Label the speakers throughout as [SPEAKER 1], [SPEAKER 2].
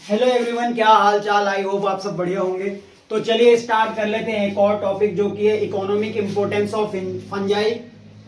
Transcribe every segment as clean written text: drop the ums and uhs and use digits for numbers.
[SPEAKER 1] Hello everyone, क्या हाल चाल। I hope आप सब बढ़िया होंगे। तो चलिए स्टार्ट कर लेते हैं एक और टॉपिक जो कि है economic importance of fungi.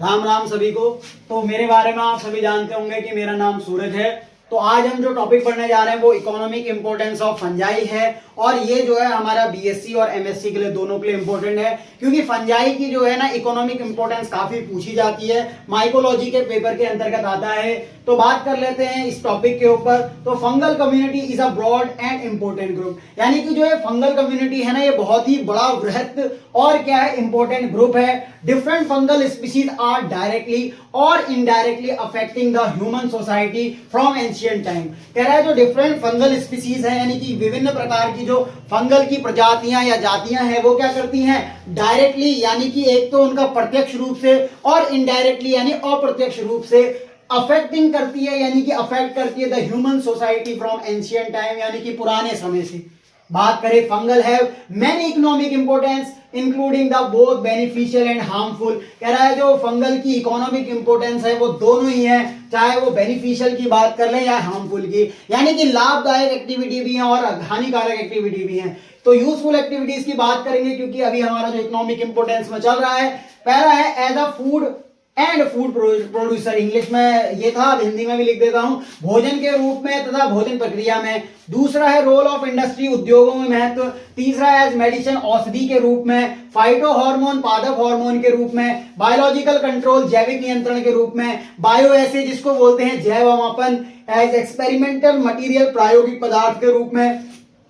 [SPEAKER 1] Ram Ram सभी को। तो मेरे बारे में आप सभी जानते होंगे कि मेरा नाम सूरज है। तो आज हम जो टॉपिक पढ़ने जा रहे हैं वो इकोनॉमिक इंपोर्टेंस ऑफ फंजाई है, और ये जो है हमारा बीएससी और एमएससी के लिए दोनों के लिए इंपॉर्टेंट है, क्योंकि फंजाई की जो है ना इकोनॉमिक इंपोर्टेंस काफी पूछी जाती है, माइकोलॉजी के पेपर के अंतर्गत आता है। तो बात कर लेते हैं इस टॉपिक के ऊपर। तो fungal community is a broad and important group, यानी कि जो है फंगल कम्युनिटी है ना, ये बहुत ही बड़ा वृहत और क्या है इंपॉर्टेंट ग्रुप है। Different fungal species are directly और indirectly affecting the human society from ancient time. कह रहा है जो डिफरेंट फंगल स्पीशीज है, यानी कि विभिन्न प्रकार की जो फंगल की प्रजातियां या जातियां हैं वो क्या करती हैं, डायरेक्टली यानी कि एक तो उनका प्रत्यक्ष रूप से, और इनडायरेक्टली यानी अप्रत्यक्ष रूप से अफेक्टिंग करती है, यानी कि अफेक्ट करती है the human society from ancient time, यानी कि पुराने समय से। बात करें fungal have many economic importance including the both beneficial and harmful. कह रहा है जो फंगल की इकोनॉमिक इंपोर्टेंस है वो दोनों ही है, चाहे वो बेनिफिशियल की बात कर लें या हार्मफुल की, यानी कि लाभदायक एक्टिविटी भी है और हानिकारक एक्टिविटी भी है। तो यूजफुल एक्टिविटीज की बात करेंगे, क्योंकि अभी हमारा जो इकोनॉमिक इंपोर्टेंस में चल रहा है, पहला है as a food and food producer. English में ये था, अब हिंदी में भी लिख देता हूं, भोजन के रूप में तथा भोजन प्रक्रिया में। दूसरा है रोल ऑफ इंडस्ट्री, उद्योगों में महत्व। तीसरा है एज मेडिसिन, औषधि के रूप में। फाइटो हार्मोन, पादप हार्मोन के रूप में। बायोलॉजिकल कंट्रोल, जैविक नियंत्रण के रूप में। बायो एसिड, जिसको बोलते हैं जैव अमापन। एज एक्सपेरिमेंटल मटीरियल, प्रायोगिक पदार्थ के रूप में।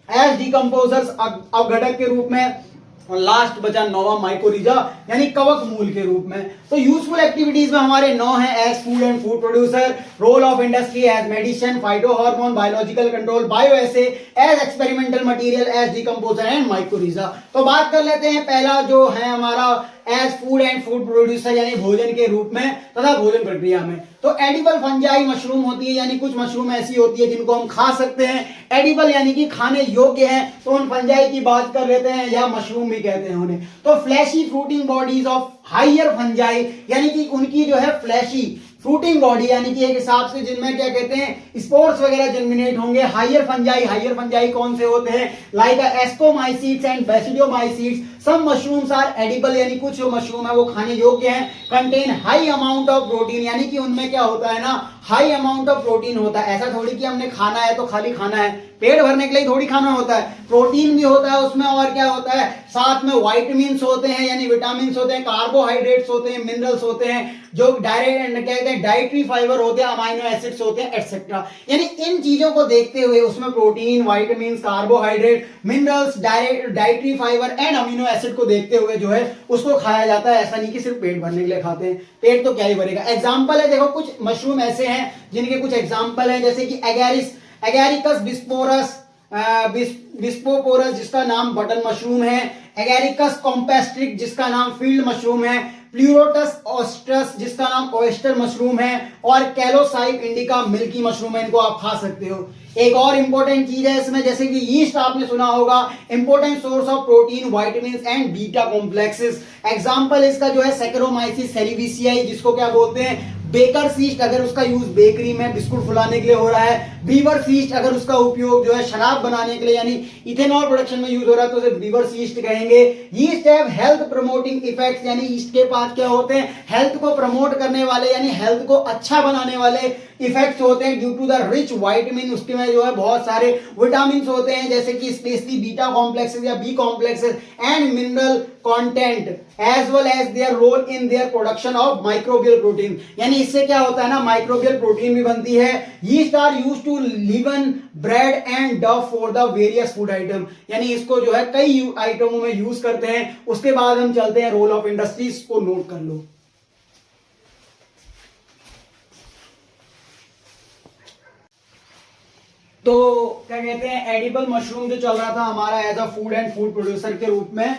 [SPEAKER 1] एज डिकम्पोजर्स, अवघटक के रूप में। और लास्ट बचा नौवा माइकोरिजा, यानी कवक मूल के रूप में। तो यूजफुल एक्टिविटीज में हमारे 9 है as food and food producer, role of industry as medicine, phyto hormone, biological control, bio assay, as experimental material, as decomposer and mycorrhiza. तो बात कर लेते हैं पहला जो है हमारा as food and food producer, यानी भोजन के रूप में तथा भोजन प्रक्रिया में। तो एडिबल फंजाई मशरूम होती है, यानी कुछ मशरूम ऐसी होती है जिनको हम खा सकते हैं। एडिबल यानी कि खाने योग्य है, तो उन फंजाई की बात कर लेते हैं, या मशरूम भी कहते हैं उन्हें। तो fleshy fruiting bodies of higher fungi, यानी कि उनकी जो है फ्लैशी फ्रूटिंग बॉडी, यानी कि एक हिसाब से जिनमें क्या कहते हैं स्पोर्स वगैरह जर्मिनेट होंगे। हायर फंजाई कौन से होते हैं, like ascomycetes and basidiomycetes. Some mushrooms are edible, यानी कुछ जो मशरूम है वो खाने योग्य हैं। Contain high amount of protein, यानी कि उनमें क्या होता है ना, हाई अमाउंट ऑफ प्रोटीन होता है। ऐसा थोड़ी कि हमने खाना है तो खाली खाना है, पेट भरने के लिए थोड़ी खाना होता है, प्रोटीन भी होता है उसमें, और क्या होता है साथ में वाइटामिन्स होते हैं, यानी विटामिन होते हैं, कार्बोहाइड्रेट्स होते हैं, मिनरल्स होते हैं, जो डायरेक्ट क्या कहते हैं डाइटरी फाइबर होते हैं, अमाइनो एसिड्स होते हैं, एटसेट्रा। यानी इन चीजों को देखते हुए उसमें protein, vitamin, carbohydrate, minerals, dietary fibre and amino acid को देखते हुए जो है उसको खाया जाता है। ऐसा नहीं कि सिर्फ पेट भरने के लिए खाते हैं, पेट तो क्या ही भरेगा। एग्जाम्पल है, देखो कुछ मशरूम ऐसे हैं जिनके कुछ एग्जाम्पल हैं, जैसे कि एगैरिकस बिस्पोपोरस, जिसका नाम बटन मशरूम है। एगैरिकस कॉम्पेस्ट्रिक, जिसका नाम फील्ड मशरूम है। प्लूरोटस ऑस्ट्रस, जिसका नाम ऑयस्टर मशरूम है। और कैलोसाइप इंडिका, मिल्की मशरूम है, इनको आप खा सकते हो। एक और इंपॉर्टेंट चीज है इसमें, जैसे कि यीस्ट आपने सुना होगा, important source of protein, vitamin and beta complexes. Example इसका जो है सैकरोमाइसिस सेरेविसियाई, जिसको क्या बोलते हैं बेकर ईस्ट, अगर उसका यूज बेकरी में बिस्कुट फुलाने के लिए हो रहा है। बीवर ईस्ट, अगर उसका उपयोग जो है शराब बनाने के लिए यानी इथेनॉल प्रोडक्शन में यूज हो रहा है तो उसे बीवर ईस्ट कहेंगे। Yeast have health promoting effects, यानी ईस्ट के पास क्या होते हैं, हेल्थ को प्रमोट करने वाले, यानी हेल्थ को अच्छा बनाने वाले इफेक्ट्स होते हैं। Due to the rich vitamin, उसके में जो है बहुत सारे विटामिन होते हैं, जैसे कि specially beta complexes or B complexes and mineral content, as well as their role in their production of microbial protein. यानी इससे क्या होता है ना, माइक्रोबियल प्रोटीन भी बनती है। Yeast are used to leaven, bread and dough for the various food item, यानी इसको जो है कई आइटमों में यूज करते हैं। उसके बाद हम चलते हैं रोल ऑफ इंडस्ट्रीज को, नोट कर लो। तो क्या कहते हैं एडिबल मशरूम जो चल रहा था हमारा as a food and food producer के रूप में,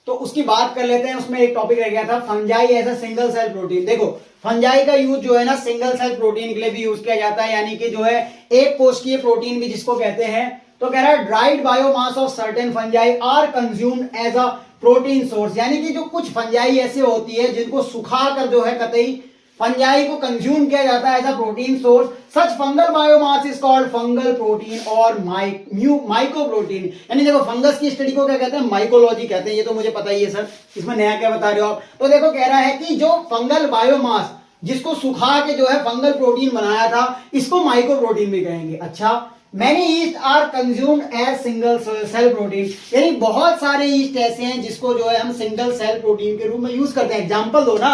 [SPEAKER 1] तो उसकी बात कर लेते हैं। उसमें एक टॉपिक रह गया था fungi as a single cell protein. देखो फंजाई का यूज जो है ना सिंगल सेल प्रोटीन के लिए भी यूज किया जाता है, यानी कि जो है एक कोशिकीय प्रोटीन भी जिसको कहते हैं। तो कह रहा है dried biomass of certain fungi are consumed as a protein source, यानी कि जो कुछ फंजाई ऐसे होती है जिनको सुखा कर जो है कतई फंजाई को कंज्यूम किया जाता है as a protein source. Such fungal biomass is called fungal protein और माइको प्रोटीन। यानी देखो फंगस की स्टडी को क्या कहते हैं, माइकोलॉजी कहते हैं। ये तो मुझे पता ही है सर, इसमें नया क्या बता रहे हो आप। तो देखो कह रहा है कि जो फंगल बायोमास जिसको सुखा के जो है फंगल प्रोटीन बनाया था, इसको माइको प्रोटीन भी कहेंगे। अच्छा, many yeast are consumed as single cell protein, यानी बहुत सारे ईस्ट ऐसे हैं जिसको जो है हम सिंगल सेल प्रोटीन के रूप में यूज करते हैं। एग्जांपल दो ना,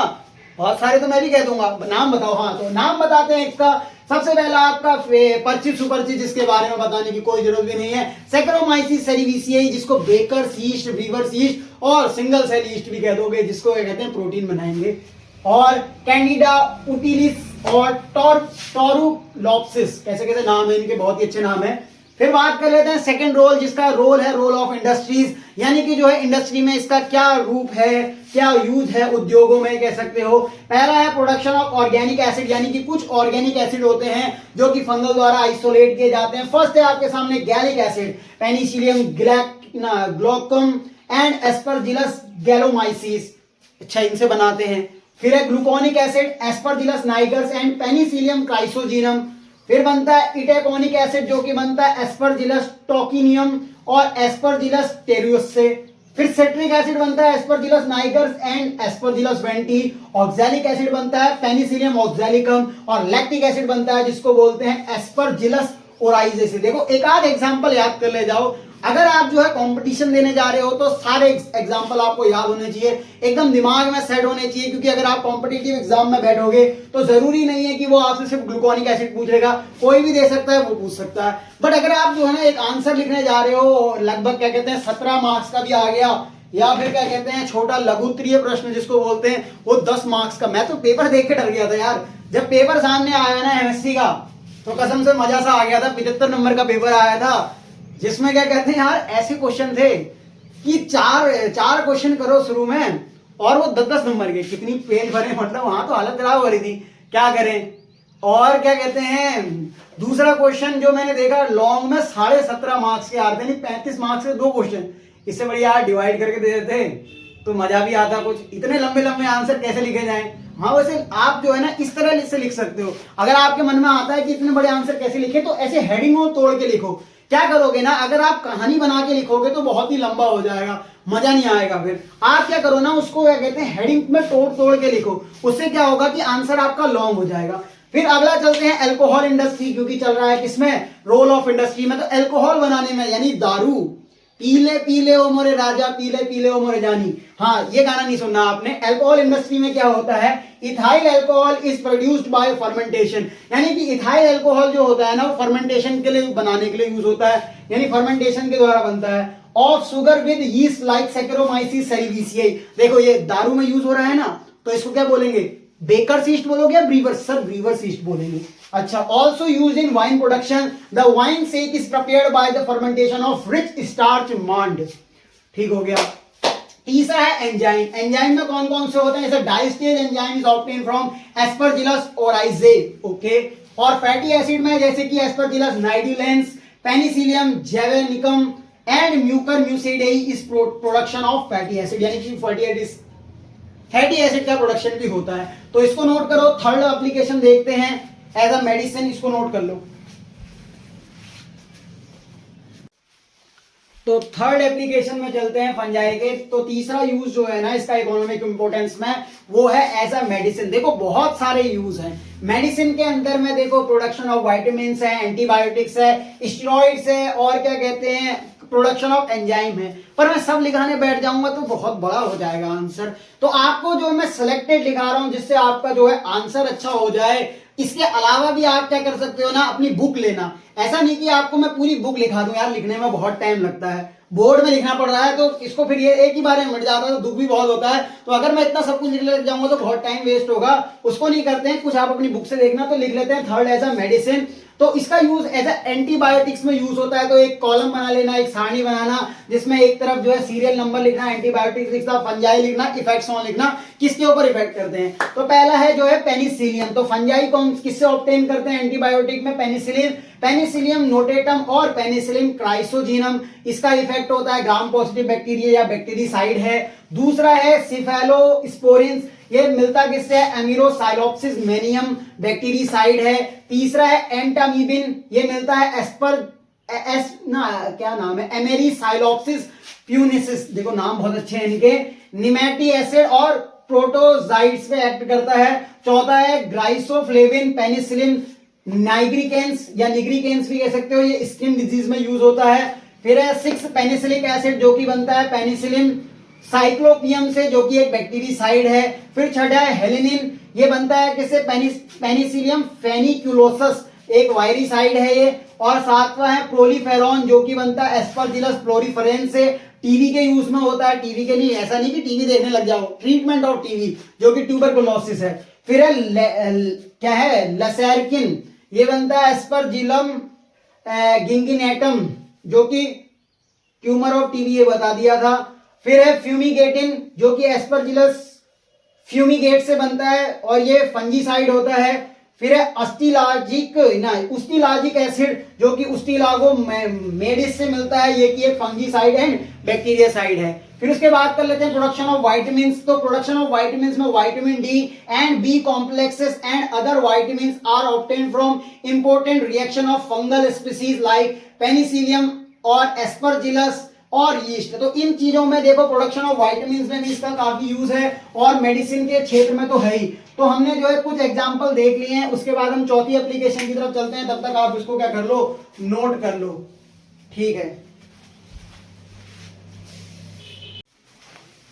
[SPEAKER 1] बहुत सारे तो मैं भी कह दूंगा, नाम बताओ। हाँ, तो नाम बताते हैं इसका। सबसे पहला आपका परिचित सुपरिचित, जिसके बारे में बताने की कोई जरूरत भी नहीं है, सैक्रोमाइसिस सेरेविसियाई, जिसको बेकर्स ईस्ट, वीवर्स ईस्ट और सिंगल सेल ईस्ट भी कह दोगे, जिसको क्या कहते हैं प्रोटीन बनाएंगे। और कैंडिडा उटिलिस और टोरुलॉप्सिस, कैसे कैसे नाम है इनके, बहुत ही अच्छे नाम है। फिर बात कर लेते हैं सेकंड रोल, जिसका रोल है रोल ऑफ इंडस्ट्रीज, यानी कि जो है इंडस्ट्री में इसका क्या रूप है, क्या यूज है, उद्योगों में कह सकते हो। पहला है प्रोडक्शन ऑफ ऑर्गेनिक एसिड, यानी कि कुछ ऑर्गेनिक एसिड होते हैं जो कि फंगल द्वारा आइसोलेट किए जाते हैं। फर्स्ट है आपके सामने gallic acid, penicillium glaucum and aspergillus gallomyces, अच्छा इनसे बनाते हैं। फिर है gluconic acid, aspergillus nigers and penicillium chrysogenum. फिर बनता है इटेकोनिक एसिड, जो कि बनता है एस्परजिलस टोकिनियम और एस्परजिलस टेरियोस से। फिर सिट्रिक एसिड बनता है aspergillus nigers and aspergillus wentii. Oxalic acid बनता है पेनिसिलियम ऑक्सैलिकम और लैक्टिक एसिड बनता है जिसको बोलते हैं एस्परजिलस ओराइजेसी। देखो एक आध एग्जांपल याद कर ले जाओ। अगर आप जो है कंपटीशन देने जा रहे हो तो सारे एग्जांपल आपको याद होने चाहिए, एकदम दिमाग में सेट होने चाहिए, क्योंकि अगर आप कॉम्पिटिटिव एग्जाम में बैठोगे तो जरूरी नहीं है कि वो आपसे सिर्फ ग्लूकोनिक एसिड पूछेगा, कोई भी दे सकता है, वो पूछ सकता है। बट अगर आप जो है ना एक आंसर लिखने जा रहे हो, लगभग क्या कहते हैं 17 मार्क्स का भी आ गया, या फिर क्या कहते हैं छोटा लघुत्तरीय प्रश्न जिसको बोलते हैं, वो 10 मार्क्स का। मैं तो पेपर देख के डर गया था यार, जब पेपर सामने आया ना एमएससी का, तो कसम से मजा सा आ गया था। 75 नंबर का पेपर आया था, जिसमें क्या कहते हैं यार ऐसे क्वेश्चन थे कि चार क्वेश्चन करो शुरू में और वो 10-10 नंबर के, कितनी पेज भरे, मतलब वहां तो हालत खराब हो रही थी, क्या करें। और क्या कहते हैं दूसरा क्वेश्चन जो मैंने देखा लॉन्ग में 17.5 मार्क्स के आ रहे थे, नहीं 35 मार्क्स के 2 क्वेश्चन। इससे बढ़िया यार डिवाइड करके दे देते तो मजा भी आता कुछ। इतने लंबे लंबे आंसर कैसे लिखे जाएं। हाँ, वैसे आप जो है ना इस तरह से लिख सकते हो। अगर आपके मन में आता है कि इतने बड़े आंसर कैसे लिखे, तो ऐसे हेडिंगों तोड़ के लिखो। क्या करोगे ना, अगर आप कहानी बना के लिखोगे तो बहुत ही लंबा हो जाएगा, मजा नहीं आएगा। फिर आप क्या करो ना, उसको क्या कहते हैं हेडिंग में तोड़ तोड़ के लिखो, उससे क्या होगा कि आंसर आपका लॉन्ग हो जाएगा। फिर अगला चलते हैं अल्कोहल इंडस्ट्री, क्योंकि चल रहा है किसमें, रोल ऑफ इंडस्ट्री में। तो अल्कोहल बनाने में, यानी दारू, पीले पीले ओ मोरे राजा, पीले पीले ओ मोरे जानी। हाँ, ये गाना नहीं सुनना आपने। अल्कोहल इंडस्ट्री में क्या होता है, ethyl alcohol is produced by fermentation, यानी कि इथाइल अल्कोहल जो होता है ना, वो फर्मेंटेशन के लिए बनाने के लिए यूज होता है, यानी फर्मेंटेशन के द्वारा बनता है। Of sugar with yeast like saccharomyces cerevisiae. देखो ये दारू में यूज हो रहा है ना, तो इसको क्या बोलेंगे, बेकर्स ईस्ट बोलोगे या ब्रीवर्स, सर ब्रीवर्स ईस्ट बोलेंगे। अच्छा, also use in wine production, the wine sake is prepared by the fermentation of rich starch मांड। ठीक हो गया। तीसरा है एंजाइम। एंजाइम में कौन कौन से होते हैं, जैसे diastase enzyme is obtain from aspergillus oryzae, okay. और फैटी एसिड में जैसे कि aspergillus nidulans, penicillium javanicum and mucor mucedo is production of fatty acid, यानी कि फैटी एसिड का प्रोडक्शन भी होता है। तो इसको नोट करो। थर्ड एप्लीकेशन देखते हैं एज अ मेडिसिन, इसको नोट कर लो। तो थर्ड एप्लीकेशन में चलते हैं फंजाई के। तो तीसरा यूज जो है ना इसका इकोनॉमिक इंपोर्टेंस में, वो है एज अ मेडिसिन। देखो बहुत सारे यूज हैं मेडिसिन के अंदर में। देखो प्रोडक्शन ऑफ वाइटामिन है, एंटीबायोटिक्स है, स्टेरॉइड्स है, और क्या कहते हैं प्रोडक्शन ऑफ एंजाइम है। पर मैं सब लिखाने बैठ जाऊंगा तो बहुत बड़ा हो जाएगा आंसर। तो आपको जो मैं सिलेक्टेड लिखा रहा हूं, जिससे आपका जो है आंसर अच्छा हो जाए। इसके अलावा भी आप क्या कर सकते हो ना, अपनी बुक लेना। ऐसा नहीं कि आपको मैं पूरी बुक लिखा दूं, यार लिखने में बहुत टाइम लगता है, बोर्ड में लिखना पड़ रहा है, तो इसको फिर ये एक ही बार में मिट जाता है, तो दुख भी बहुत होता है। तो अगर मैं इतना सब कुछ लिख ले जाऊंगा तो बहुत टाइम वेस्ट होगा, उसको नहीं करते हैं। कुछ आप अपनी बुक से देखना, तो लिख लेते हैं थर्ड एज अ मेडिसिन। तो इसका यूज एज एंटीबायोटिक्स में यूज होता है। तो एक कॉलम बना लेना, एक सारणी बनाना, जिसमें एक तरफ जो है सीरियल नंबर लिखना, एंटीबायोटिक्स लिखना, फंजाई लिखना, इफेक्ट्स ऑन लिखना, किसके ऊपर इफेक्ट करते हैं। तो पहला है जो है पेनिसिलियम। तो फंजाई कौन किससे ऑब्टेन करते हैं एंटीबायोटिक में, पेनिसिलिन, पेनिसिलियम नोटेटम और पेनिसिलिन क्राइसोजीनम। इसका इफेक्ट होता है ग्राम पॉजिटिव बैक्टीरिया या बैक्टीरिसाइड है। दूसरा है सिफेलोस्पोरिन्स, ये मिलता किससे है? एमिरोसाइलोप्सिस मेनियम बैक्टीरिसाइड है। तीसरा है एंटामीबिन, ये मिलता है क्या नाम है, एमेरिसाइलोप्सिस प्यूनिसिस, देखो नाम बहुत अच्छे हैं इनके। निमेटी एसिड और प्रोटोजाइट्स पे एक्ट करता है। चौथा है ग्लाइसोफ्लेविन पेनिसिलिन नाइग्रिकेंस या निग्रिकेंस भी कह सकते हो, ये स्किन डिजीज में यूज होता है। फिर है 6 पेनिसिलिक एसिड जो कि बनता है पेनिसिलिन साइक्लोपियम से, जो कि एक बैक्टीरिसाइड है। फिर छठा है हेलिनिन, ये बनता है किससे? पेनिसिलियम फेनिक्यूलोसस, एक वायरिसाइड है ये। और सातवां है प्रोलीफेरॉन, जो कि बनता है एस्परजिलस फ्लोरीफेरेंस से। टीवी के यूज में होता है, टीवी के नहीं, ऐसा नहीं कि टीवी देखने लग जाओ, ट्रीटमेंट ऑफ टीवी जो कि ट्यूबरकुलोसिस है। फिर है क्या है? लसेरकिन, ये बनता है एस्परजिलम गिंगिनेटम, जो कि ट्यूमर ऑफ टीवी, ये बता दिया था। फिर है फ्यूमिगेटिन, जो कि एस्परजिलस फ्यूमिगेट से बनता है और ये फंजीसाइड होता है। फिर है उस्टिलाजिक एसिड, जो कि उस्टिलागो मेडिस से मिलता है, ये कि एक फंजीसाइड एंड बैक्टीरियासाइड है। फिर उसके बाद कर लेते हैं प्रोडक्शन ऑफ वाइटामिन्स। तो प्रोडक्शन ऑफ वाइटामिन्स में vitamin D and B complexes and other vitamins are obtained from important reaction of fungal species like Penicillium और एस्परजिलस और यीस्ट। तो इन चीजों में देखो प्रोडक्शन ऑफ विटामिन्स में भी इसका काफी यूज है और मेडिसिन के क्षेत्र में तो है ही। तो हमने जो है कुछ एग्जांपल देख लिए हैं, उसके बाद हम चौथी एप्लीकेशन की तरफ चलते हैं। तब तक आप इसको क्या कर लो, नोट कर लो, ठीक है।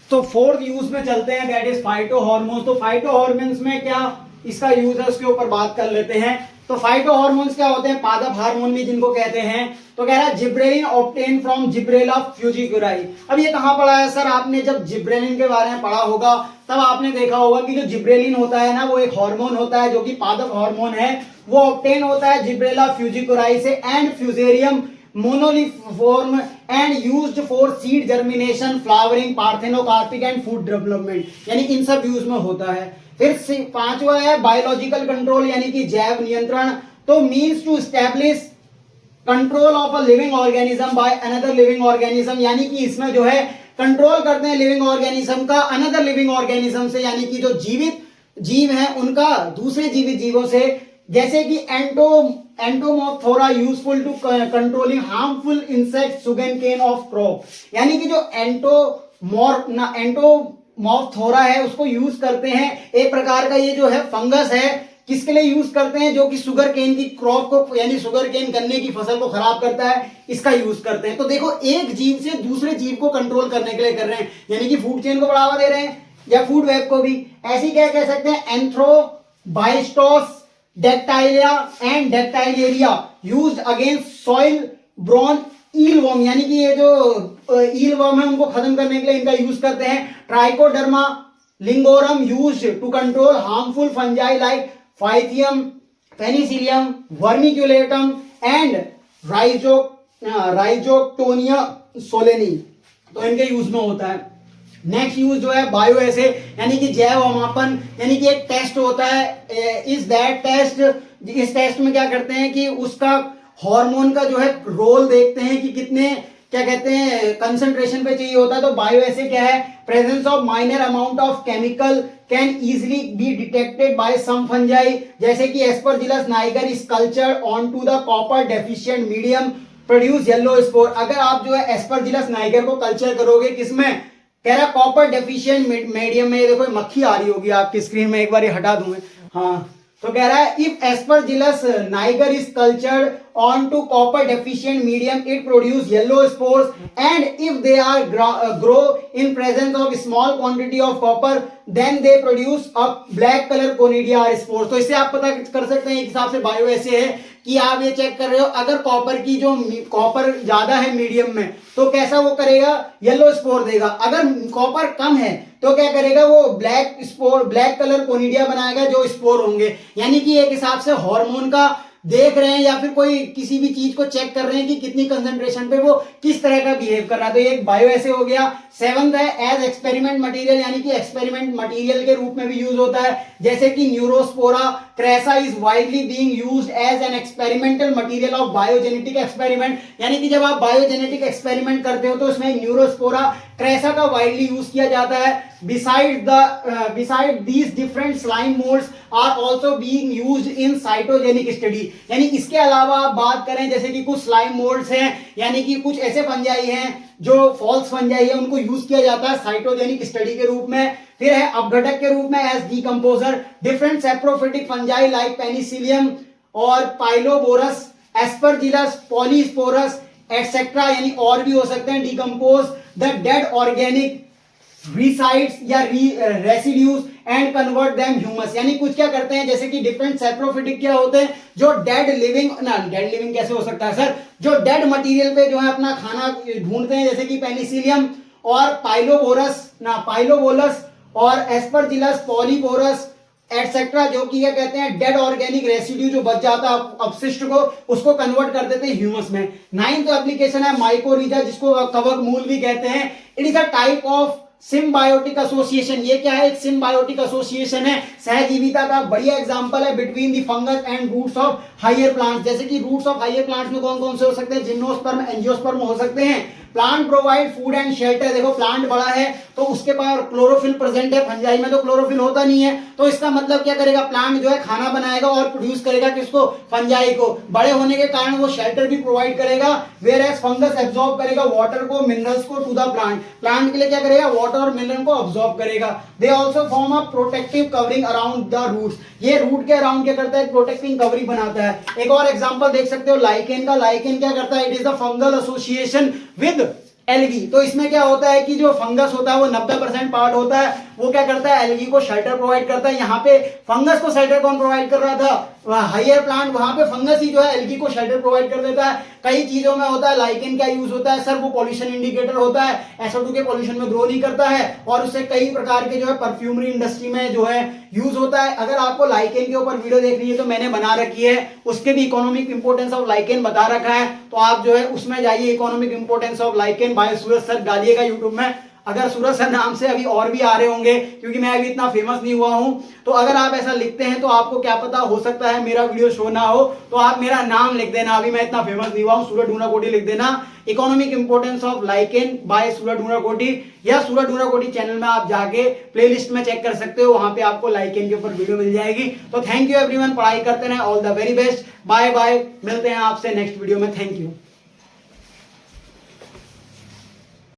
[SPEAKER 1] तो फोर्थ यूज में चलते हैं, दैट इज फाइटो हार्मोन्स। तो फाइटो हार्मोन्स में क्या इसका यूज है उसके ऊपर बात कर लेते हैं। तो फाइटो हार्मोन्स क्या होते हैं? पादप हार्मोन भी जिनको कहते हैं। तो कह रहा है जिब्रेलिन ऑब्टेन फ्रॉम जिब्रेला फ्यूजिकुराई। अब ये कहां पढ़ा है सर? आपने जब जिब्रेलिन के बारे में पढ़ा होगा तब आपने देखा होगा कि जो जिब्रेलिन होता है ना, वो एक हार्मोन होता है जो कि पादप हार्मोन है, वो ऑब्टेन होता है जिब्रेला फ्यूजिकुराई से and fusarium moniliforme and used for seed germination, flowering, parthenocarpic and food development, यानी इन सब यूज में होता है। फिर पांचवा है बायोलॉजिकल कंट्रोल, यानी कि जैव नियंत्रण। तो means to establish control of a living organism by another living organism, यानी कि इसमें जो है कंट्रोल करते हैं लिविंग ऑर्गेनिज्म का अनदर लिविंग ऑर्गेनिज्म से, यानी कि जो जीवित जीव हैं उनका दूसरे जीवित जीवों से। जैसे कि entomophthora useful to controlling harmful insect sugarcane of crop, यानी कि जो एंटोमोर्थोरा है उसको यूज करते हैं। एक प्रकार का ये जो है फंगस है, किसके लिए यूज करते हैं? जो कि सुगर केन की क्रॉप को, यानी सुगर केन गन्ने की फसल को खराब करता है, इसका यूज करते हैं। तो देखो एक जीव से दूसरे जीव को कंट्रोल करने के लिए कर रहे हैं, यानी कि फूड चेन को बढ़ावा दे रहे हैं या फूड वेब को भी। ऐसी क्या कह सकते हैं? Arthrobotrys dactylella and dactylaria used against soil borne eelworm, यानी कि ये जो ईलवर्म है उनको खत्म करने के लिए इनका यूज करते हैं। Trichoderma lignorum used to control harmful fungi like pythium, penicillium, vermiculatum and rhizoctonia solani, तो इनके यूज में होता है। नेक्स्ट यूज जो है बायो एसे, यानी कि जैव अवमापन, यानी कि एक टेस्ट होता है। इस टेस्ट में क्या करते हैं कि उसका हार्मोन का जो है रोल देखते हैं कि कितने क्या कहते हैं कंसंट्रेशन पे चाहिए होता है। तो बायो एसे क्या है? Presence of minor amount of chemical can easily be detected by some fungi, जैसे कि Aspergillus niger is cultured on to the copper deficient medium produce yellow spore. अगर आप जो है एस्परजिलस नाइगर को कल्चर करोगे, किसमें? कह रहा कॉपर डेफिशिएंट मीडियम में। देखो मक्खी आ रही होगी आपकी स्क्रीन में, एक बार ये हटा दूं मैं। हाँ, तो कह रहा है if Aspergillus niger is cultured on to copper deficient medium it produce yellow spores and if they are grow in presence of small quantity of copper then they produce a black colour conidia spores. तो इससे आप पता कर सकते हैं एक हिसाब से बायो ऐसे है कि आप ये चेक कर रहे हो, अगर कॉपर की जो कॉपर ज्यादा है मीडियम में तो कैसा वो करेगा? येलो स्पोर देगा। अगर कॉपर कम है तो क्या करेगा? वो ब्लैक कलर कोनिडिया बनाएगा जो स्पोर होंगे। यानी कि एक हिसाब से हार्मोन का देख रहे हैं या फिर कोई किसी भी चीज को चेक कर रहे हैं कि कितनी कंसंट्रेशन पे वो किस तरह का बिहेव कर रहा है। तो ये एक बायो ऐसे हो गया। सेवंथ है एज एक्सपेरिमेंट मटेरियल, यानी कि एक्सपेरिमेंट मटेरियल के रूप में भी यूज होता है, जैसे कि neurospora crassa is widely being used as an experimental material of biogenetic experiment, यानी कि जब आप बायोजेनेटिक एक्सपेरिमेंट करते हो तो उसमें न्यूरोस्पोरा क्रेसा का वाइडली यूज किया जाता है। Beside these different slime moulds are also being used in cytogenic study, यानी इसके अलावा आप बात करें जैसे कि कुछ स्लाइम मोल्ड्स हैं, यानी कि कुछ ऐसे फंजाई हैं जो फॉल्स फंजाई है, उनको यूज किया जाता है साइटोजेनिक स्टडी के रूप में। फिर है अपघटक के रूप में as decomposer. Different saprophytic fungi like Penicillium और पाइलोबोरस, एस्परजिलस, पॉलीस्पोरस एटसेट्रा, यानी और भी हो सकते हैं, decompose the dead organic residues या residues and convert them humus, यानी कुछ क्या करते हैं जैसे कि डिफरेंट सैप्रोफिटिक क्या होते हैं जो डेड लिविंग कैसे हो सकता है सर, जो डेड मटेरियल पे जो है अपना खाना ढूंढते हैं, जैसे कि पेनिसिलियम और पाइलोबोलस और एस्परजिलस, पॉलीपोरस एटसेट्रा, जो कि क्या कहते हैं डेड ऑर्गेनिक रेसिड्यू जो बच जाता है अपशिष्ट को, उसको कन्वर्ट कर देते हैं ह्यूमस में। 9th एप्लीकेशन है माइकोरिजा, जिसको कवक मूल भी कहते हैं। It is a type of symbiotic association, ये क्या है, एक सिम्बायोटिक एसोसिएशन है, सहजीविता का बढ़िया एग्जांपल है between the fungus and roots of higher plants. जैसे कि रूट्स ऑफ हायर प्लांट्स में कौन कौन से हो सकते हैं, जिम्नोस्पर्म, एंजियोस्पर्म हो सकते हैं। Plant provide food and shelter, देखो प्लांट बड़ा है तो उसके पास क्लोरोफिल प्रेजेंट है, फंजाई में तो क्लोरोफिल होता नहीं है, तो इसका मतलब क्या करेगा, प्लांट जो है खाना बनाएगा और प्रोड्यूस करेगा किसको, फंजाई को। बड़े होने के कारण वो शेल्टर भी प्रोवाइड करेगा, वेयर एज फंगस एब्जॉर्ब करेगा वाटर को, मिनरल्स को टू द प्लांट, प्लांट के लिए क्या करेगा, वाटर और मिनरल को अब्सॉर्ब करेगा। They also form a protective covering around the roots, ये रूट के अराउंड क्या करता है, प्रोटेक्टिंग कवरिंग बनाता है। एक और एग्जांपल देख सकते हो लाइकेन का, लाइकेन क्या करता है, it is the fungal association with algae. तो इसमें क्या होता है कि जो फंगस होता है वो 90% पार्ट होता है, वो क्या करता है, एल्गी को शेल्टर प्रोवाइड करता है। यहाँ पे फंगस को शेल्टर कौन प्रोवाइड कर रहा था, हायर प्लांट, वहां पे फंगस ही जो है एल्गी को शेल्टर प्रोवाइड कर देता है। कई चीजों में होता है, लाइकेन क्या यूज होता है सर, वो पॉल्यूशन इंडिकेटर होता है, SO2 के पॉल्यूशन में ग्रो नहीं करता है और उससे कई प्रकार के जो है परफ्यूमरी इंडस्ट्री में जो है यूज होता है। अगर आपको लाइकेन के ऊपर वीडियो देखनी है तो मैंने बना रखी है, उसके भी इकोनॉमिक इंपोर्टेंस ऑफ लाइकेन बता रखा है, तो आप जो है उसमें जाइए, economic importance of lichen by Suraj sir डालिएगा यूट्यूब में। अगर सूरज सर नाम से अभी और भी आ रहे होंगे, क्योंकि मैं अभी इतना फेमस नहीं हुआ हूं, तो अगर आप ऐसा लिखते हैं तो आपको क्या पता, हो सकता है मेरा वीडियो शो ना हो, तो आप मेरा नाम लिख देना, अभी मैं इतना फेमस नहीं हुआ हूं, सूरज ढूंढाकोटी लिख देना, economic importance of lichen by Suraj Dhundhakoti, या सूरज ढूंढाकोटी चैनल में आप जाके प्लेलिस्ट में चेक कर सकते हो, वहां पे आपको लाइकेन के ऊपर वीडियो मिल जाएगी। तो थैंक यू एवरीवन, पढ़ाई करते रहे, all the very best, bye bye, मिलते हैं आपसे नेक्स्ट वीडियो में, थैंक यू।